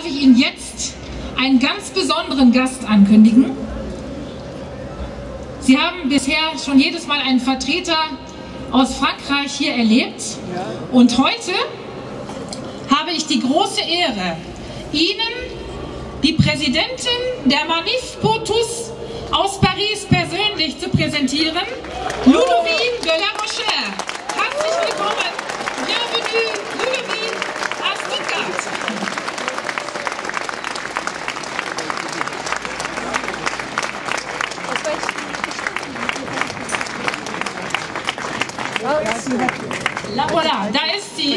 darf ich Ihnen jetzt einen ganz besonderen Gast ankündigen. Sie haben bisher schon jedes Mal einen Vertreter aus Frankreich hier erlebt. Und heute habe ich die große Ehre, Ihnen die Präsidentin der Manif pour tous aus Paris persönlich zu präsentieren, Ludovine de la Rochère. Herzlich willkommen. Bienvenue, Ludovine, à Stuttgart. Voilà, da ist sie.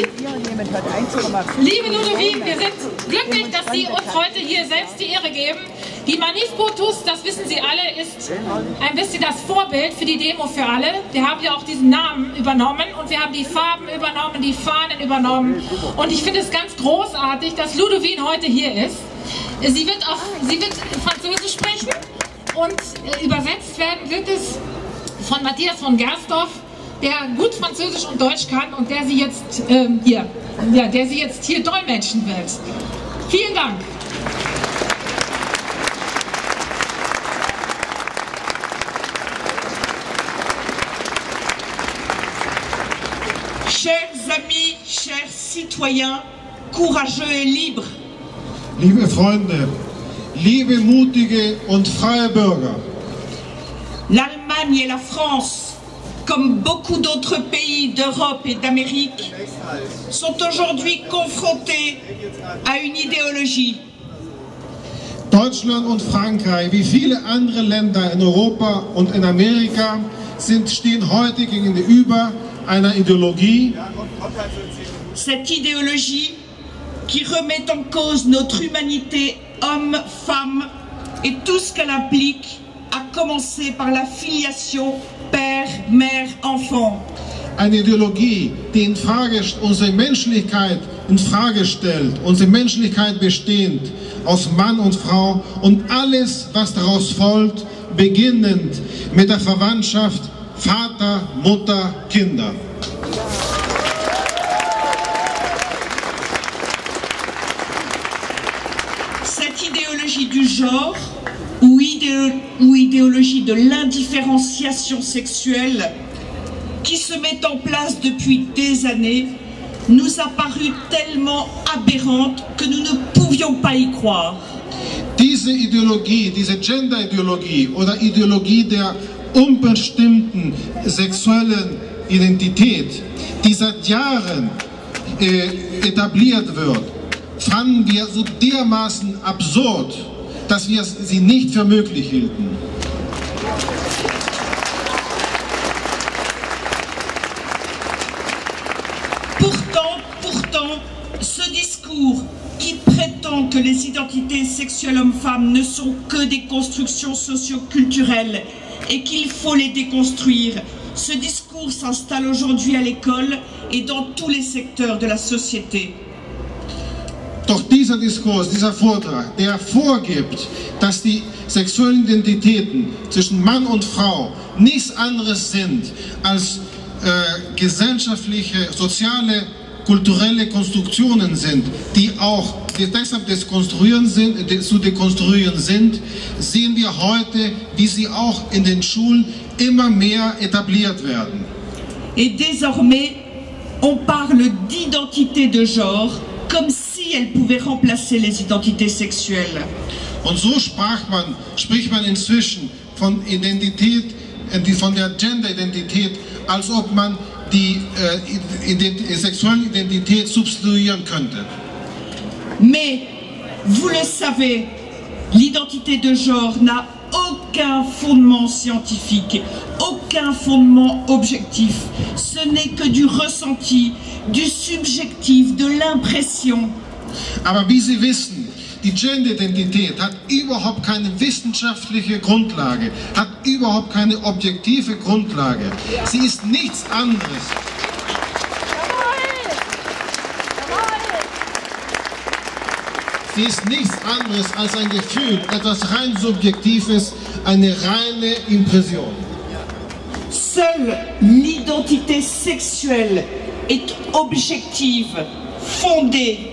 Liebe Ludovine, wir sind glücklich, dass Sie uns heute hier selbst die Ehre geben. Die Manif pour tous, das wissen Sie alle, ist ein bisschen das Vorbild für die Demo für alle. Wir haben ja auch diesen Namen übernommen und wir haben die Farben übernommen, die Fahnen übernommen. Und ich finde es ganz großartig, dass Ludovine heute hier ist. Sie wird Französisch sprechen und übersetzt werden wird es von Matthias von Gersdorf, der gut Französisch und Deutsch kann und der sie jetzt hier dolmetschen wird. Vielen Dank. Chers amis, chers citoyens, courageux et libres. Liebe Freunde, liebe mutige und freie Bürger. L'Allemagne et la France, comme beaucoup d'autres pays d'Europe et d'Amérique, sont aujourd'hui confrontés à une idéologie. Deutschland und Frankreich, wie viele andere Länder in Europa und in Amerika, stehen heute gegenüber einer Ideologie. Cette idéologie qui remet en cause notre humanité, hommes, femmes, et tout ce qu'elle implique, à commencer par la filiation Père, Mère, Enfant. Eine Ideologie, die unsere Menschlichkeit in Frage stellt, unsere Menschlichkeit bestehend aus Mann und Frau und alles, was daraus folgt, beginnend mit der Verwandtschaft Vater, Mutter, Kinder. Cette idéologie du genre ou idéologie de l'indifférenciation sexuelle qui se met en place depuis des années nous a paru tellement aberrante que nous ne pouvions pas y croire. Diese Ideologie, diese Gender-Ideologie oder Ideologie der unbestimmten sexuellen Identität, die seit Jahren etabliert wird, fanden wir so dermaßen absurd, dass wir sie nicht für möglich hielten. Pourtant, ce discours qui prétend que les identités sexuelles hommes-femmes ne sont que des constructions socio-culturelles et qu'il faut les déconstruire, ce discours s'installe aujourd'hui à l'école et dans tous les secteurs de la société. Doch dieser Diskurs, dieser Vortrag, der vorgibt, dass die sexuellen Identitäten zwischen Mann und Frau nichts anderes sind als gesellschaftliche, soziale, kulturelle Konstruktionen sind, die auch deshalb zu dekonstruieren sind, sehen wir heute, wie sie auch in den Schulen immer mehr etabliert werden. Et désormais, on parle d'identité de genre comme si elle pouvait remplacer les identités sexuelles. Und so spricht man inzwischen von Identität, von der Gender-Identität, als ob man die sexuelle Identität substituieren könnte. Mais, vous le savez, l'identité de genre n'a aucun fondement scientifique, aucun fondement objectif. Ce n'est que du ressenti, du subjectif, de l'impression. Aber wie Sie wissen, die Gender-Identität hat überhaupt keine wissenschaftliche Grundlage, hat überhaupt keine objektive Grundlage. Sie ist nichts anderes. Sie ist nichts anderes als ein Gefühl, etwas rein Subjektives, eine reine Impression. Seule l'identité sexuelle est objective, fondée,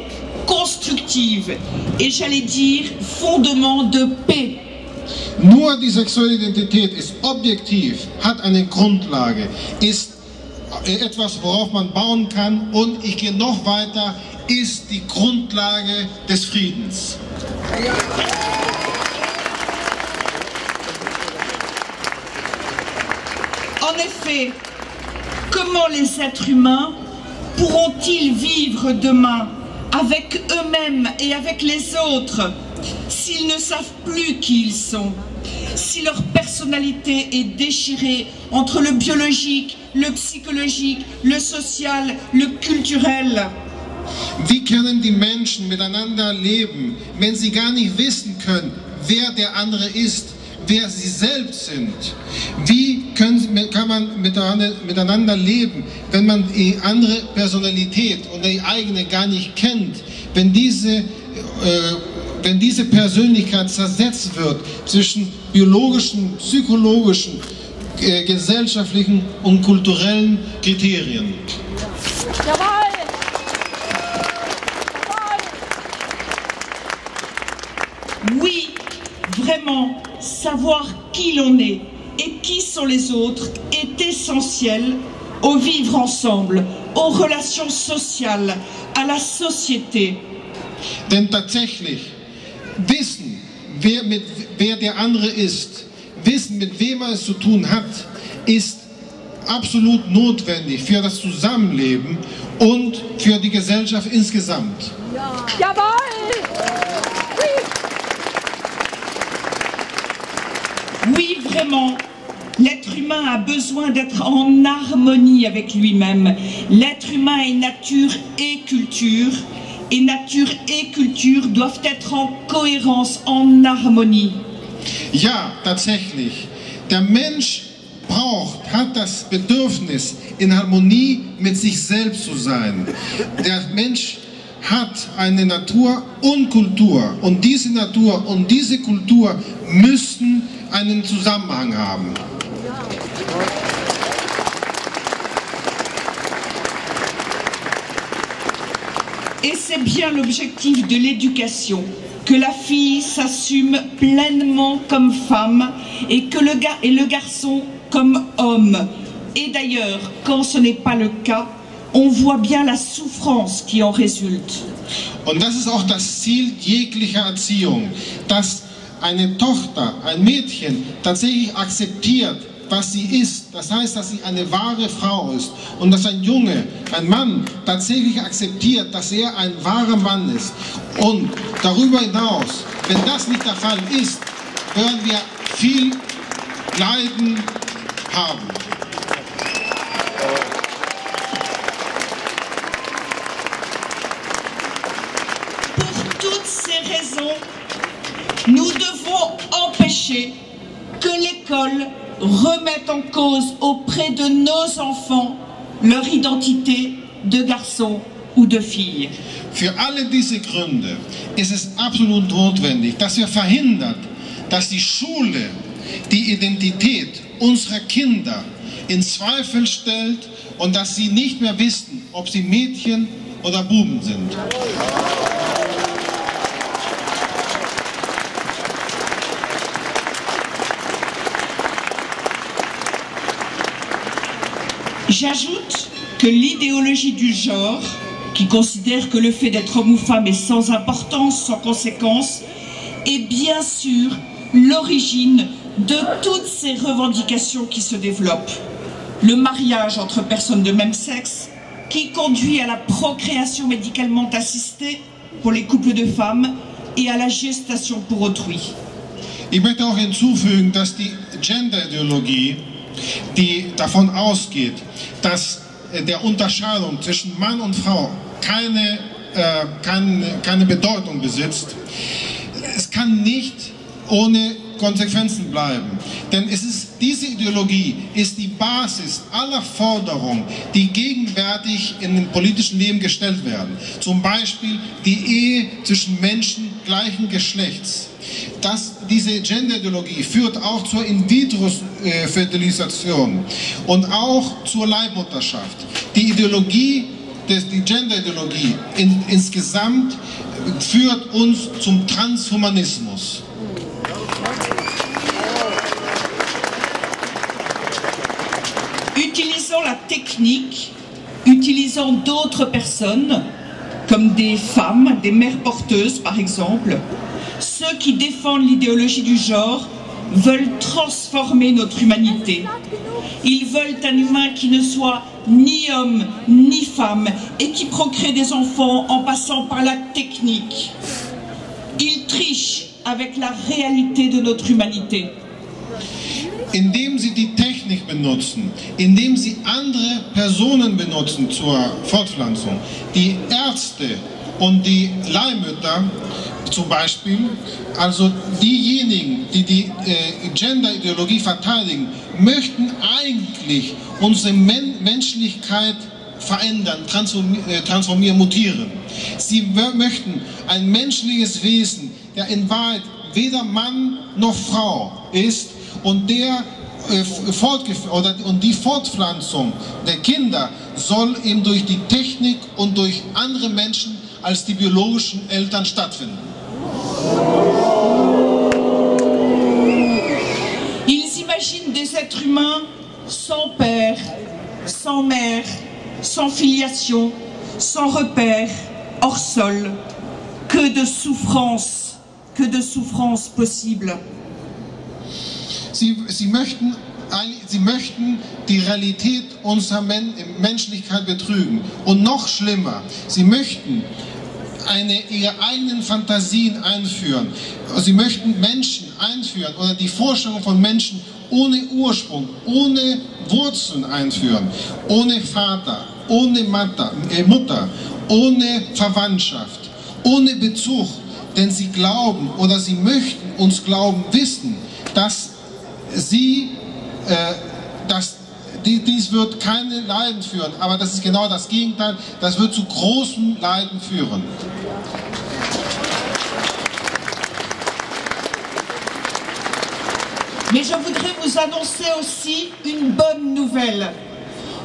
constructive et j'allais dire Fondement de paix. Nur die sexuelle Identität ist objektiv, hat eine Grundlage, ist etwas, worauf man bauen kann und ich gehe noch weiter, ist die Grundlage des Friedens. En effet, comment les êtres humains pourront-ils vivre demain avec eux-mêmes et avec les autres s'ils ne savent plus qui ils sont, si leur personnalité est déchirée entre le biologique, le psychologique, le social, le culturel? Wie können die Menschen miteinander leben, wenn sie gar nicht wissen können, wer der andere ist, wer sie selbst sind? Wie kann man miteinander leben, wenn man die andere Personalität und die eigene gar nicht kennt, wenn diese Persönlichkeit zersetzt wird zwischen biologischen, psychologischen, gesellschaftlichen und kulturellen Kriterien? Oui, vraiment, savoir qui l'on est et qui sont les autres est essentiel au vivre ensemble, aux relations sociales, à la société. Denn tatsächlich, wissen, wer der andere ist, wissen, mit wem man es zu tun hat, ist absolut notwendig für das Zusammenleben und für die Gesellschaft insgesamt. Ja. Jawohl! Oui, vraiment, l'être humain a besoin d'être en harmonie avec lui-même. L'être humain est nature et culture doivent être en cohérence, en harmonie. Ja, tatsächlich. Der Mensch hat das Bedürfnis, in Harmonie mit sich selbst zu sein. Der Mensch hat eine Natur und Kultur. Und diese Natur und diese Kultur müssen einen Zusammenhang haben. Et c'est bien l'objectif de l'éducation, que la fille s'assume pleinement comme femme et que le garçon comme homme. Et d'ailleurs, quand ce n'est pas le cas, on voit bien la souffrance qui en résulte. Und das ist auch das Ziel jeglicher Erziehung, dass eine Tochter, ein Mädchen tatsächlich akzeptiert, was sie ist. Das heißt, dass sie eine wahre Frau ist und dass ein Junge, ein Mann tatsächlich akzeptiert, dass er ein wahrer Mann ist. Und darüber hinaus, wenn das nicht der Fall ist, werden wir viel Leiden haben. Pour toutes ces raisons, nous devons empêcher que l'école remette en cause auprès de nos enfants leur identité de garçon ou de fille. Für alle diese Gründe ist es absolut notwendig, dass wir verhindern, dass die Schule die Identität unserer Kinder in Zweifel stellt und dass sie nicht mehr wissen, ob sie Mädchen oder Buben sind. J'ajoute que l'idéologie du genre, qui considère que le fait d'être homme ou femme est sans importance, sans conséquence, est bien sûr l'origine de toutes ces revendications qui se développent. Le mariage entre personnes de même sexe, qui conduit à la procréation médicalement assistée pour les couples de femmes et à la gestation pour autrui. Ich möchte auch hinzufügen, dass die Genderideologie, die davon ausgeht, dass der Unterscheidung zwischen Mann und Frau keine Bedeutung besitzt, es kann nicht ohne Konsequenzen bleiben. Denn diese Ideologie ist die Basis aller Forderungen, die gegenwärtig in dem politischen Leben gestellt werden. Zum Beispiel die Ehe zwischen Menschen gleichen Geschlechts. Diese Genderideologie führt auch zur In-vitro-Fertilisation und auch zur Leihmutterschaft. Die Ideologie die Genderideologie insgesamt führt uns zum Transhumanismus. Utilisant la technique, utilisant d'autres personnes, comme des femmes, des mères porteuses par exemple, ceux qui défendent l'idéologie du genre veulent transformer notre humanité. Ils veulent un humain qui ne soit ni homme ni femme et qui procrée des enfants en passant par la technique. Ils trichent avec la réalité de notre humanité. Indem sie die Technik benutzen, indem sie andere Personen benutzen zur Fortpflanzung, die Ärzte und die Leihmütter zum Beispiel, also diejenigen, die die Genderideologie verteidigen, möchten eigentlich unsere Menschlichkeit verändern, transformieren, mutieren. Sie möchten ein menschliches Wesen, der in Wahrheit weder Mann noch Frau ist, und die Fortpflanzung der Kinder soll eben durch die Technik und durch andere Menschen als die biologischen Eltern stattfinden. Ils imaginent des êtres humains sans père, sans mère, sans filiation, sans repère, hors sol. Que de souffrance possible. Sie möchten die Realität unserer Menschlichkeit betrügen. Und noch schlimmer, sie möchten ihre eigenen Fantasien einführen. Sie möchten Menschen einführen oder die Vorstellung von Menschen ohne Ursprung, ohne Wurzeln einführen, ohne Vater, ohne Mutter, ohne Verwandtschaft, ohne Bezug. Denn sie glauben oder sie möchten uns glauben wissen, dass dies wird keine Leiden führen, aber das ist genau das Gegenteil, das wird zu großem Leiden führen. Mais je voudrais vous annoncer aussi une bonne nouvelle.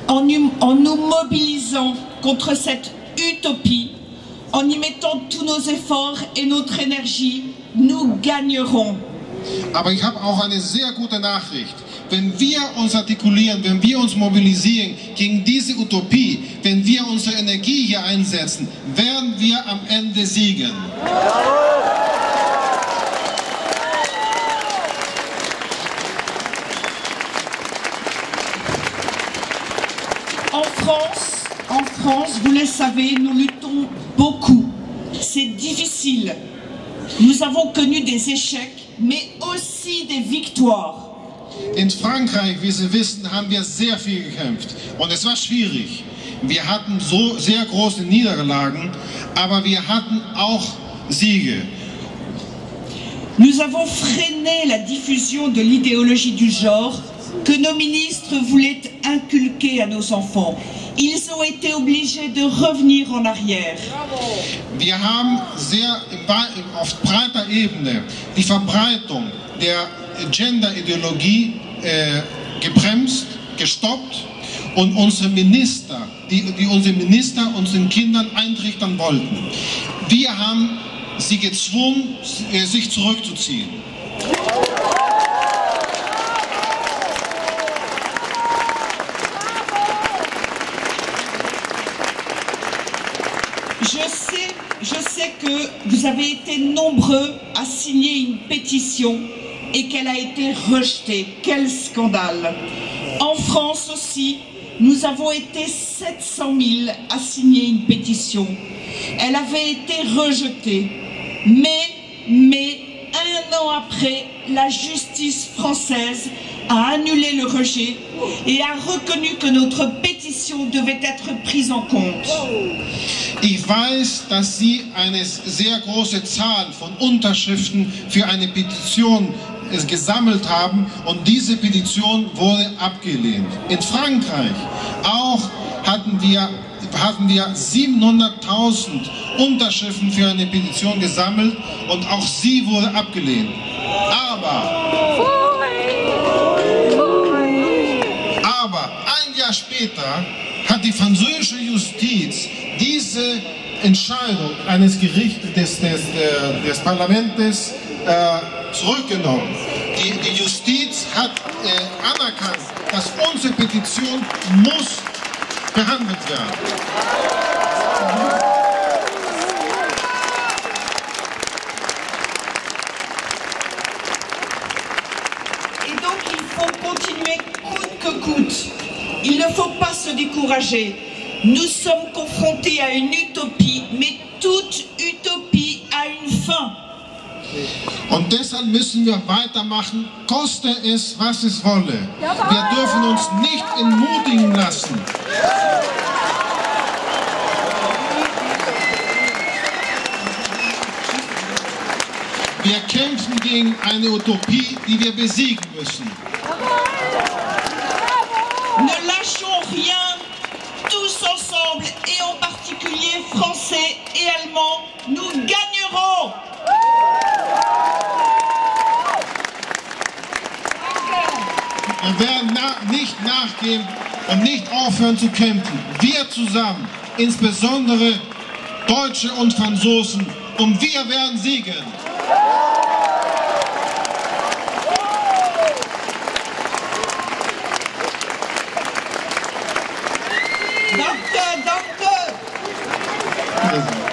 En nous mobilisant contre cette utopie, en y mettant tous nos efforts et notre énergie, nous gagnerons. Aber ich habe auch eine sehr gute Nachricht. Wenn wir uns artikulieren, wenn wir uns mobilisieren gegen diese Utopie, wenn wir unsere Energie hier einsetzen, werden wir am Ende siegen. En France, vous le savez, nous luttons beaucoup. C'est difficile. Nous avons connu des échecs, mais aussi des victoires. In Frankreich, wie Sie wissen, haben wir sehr viel gekämpft. Und es war schwierig. Wir hatten so sehr große Niederlagen, aber wir hatten auch Siege. Nous avons freiné la diffusion de l'idéologie du genre que nos ministres voulaient inculquer à nos enfants. Ils ont été obligés de revenir en arrière. Wir haben auf breiter Ebene die Verbreitung der Genderideologie gebremst, gestoppt und unsere Minister, die unsere Minister unseren Kindern eintrichtern wollten. Wir haben sie gezwungen, sich zurückzuziehen. Je sais que vous avez été nombreux à signer une pétition et qu'elle a été rejetée. Quel scandale! En France aussi, nous avons été 700 000 à signer une pétition. Elle avait été rejetée. Mais un an après, la justice française a annulé le rejet et a reconnu que notre pétition devait être prise en compte. Ich weiß, dass Sie eine sehr große Zahl von Unterschriften für eine Petition gesammelt haben und diese Petition wurde abgelehnt. In Frankreich auch hatten wir 700.000 Unterschriften für eine Petition gesammelt und auch sie wurde abgelehnt. Aber ein Jahr später hat die französische Justiz diese Entscheidung eines Gerichts des Parlaments zurückgenommen. Die Justiz hat anerkannt, dass unsere Petition muss behandelt werden. Et donc il faut continuer coûte que coûte. Il ne faut pas se décourager. Nous sommes confrontés à une utopie, mais toute utopie a une fin. Und deshalb müssen wir weitermachen, koste es, was es wolle. Wir dürfen uns nicht entmutigen lassen. Wir kämpfen gegen eine Utopie, die wir besiegen müssen. Ne lâchons rien, tous ensemble, et en particulier français et allemands, nous gagnerons. Wir werden nicht nachgeben und nicht aufhören zu kämpfen. Wir zusammen, insbesondere Deutsche und Franzosen, und wir werden siegen. Danke, danke.